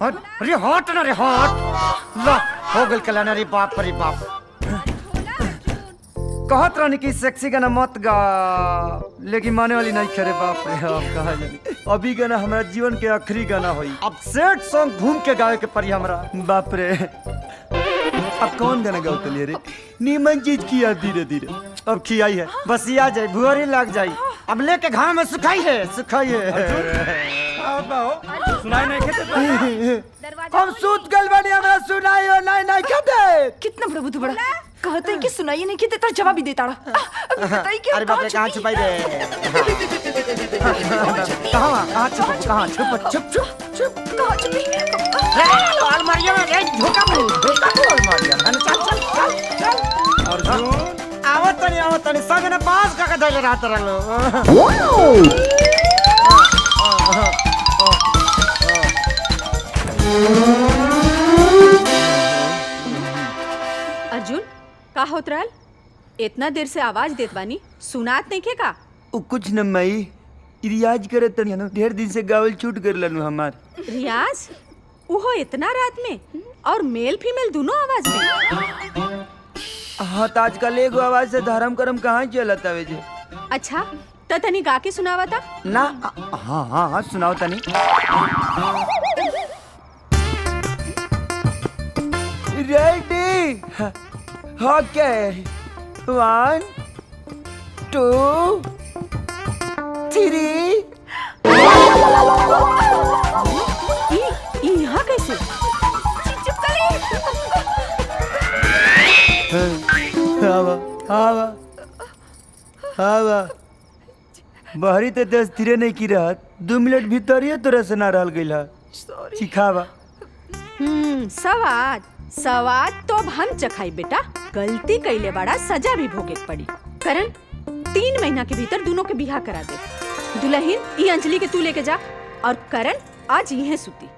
अरे हट ना रे हट ला हो गल कल्याण रे बाप रे बाप कहत रहनी कि सेक्सी गाना मत गा लेकिन माने वाली नहीं करे बाप रे अब कहा जानी अभी गाना हमारा जीवन के आखिरी गाना होई अब सेट सॉन्ग घूम के गावे के पड़ी हमरा बाप रे अब कौन गाना गाओ तलिए रे नीमन चीज किया धीरे धीरे अब खियाई है बस ये आ जाए भुअरी लग जाई अब लेके घाम में सुखाई है सुनाई नहीं खेते हम सूत गल बनी हमरा सुनाई हो नहीं खेते कितना प्रभु तू बड़ा कहते हैं कि सुनाइए नहीं कहते तो जवाब ही देता रहा अरे बाप रे कहाँ छुपाई रे कहाँ छुप कहाँ छुपी अलमारिया में रे धोखा अलमारिया चल अर्जुन आवत तनी संग ने पास का धैले रात रहलो अर्जुन का होत रहल इतना देर से आवाज देत बानी सुनात नहीं के का कुछ न मई रियाज करे तनी न ढेर दिन से गावल छूट कर लनु हमार रियाज उहो इतना रात में और मेल फीमेल दोनों आवाज में हाँ तो आजकल एगो आवाज से धर्म करम कहाँ चलत आवे जे अच्छा त तनी गा के सुनावा था ना हाँ सुनाओ तनी रेडी ओके 1 2 3 यहाँ कैसे हवा बहरी तो 10 धीरे नहीं की रहत 2 मिनट भीतर ही तोरा से ना रहल गइल सिखावा सवाद तो अब हम चखाई बेटा गलती कैले बड़ा सजा भी भोगे पड़ी करण 3 महीना के भीतर दोनों के बिहा करा दे दुल्हन ई अंजलि के तू लेके जा और करण आज यहीं सुती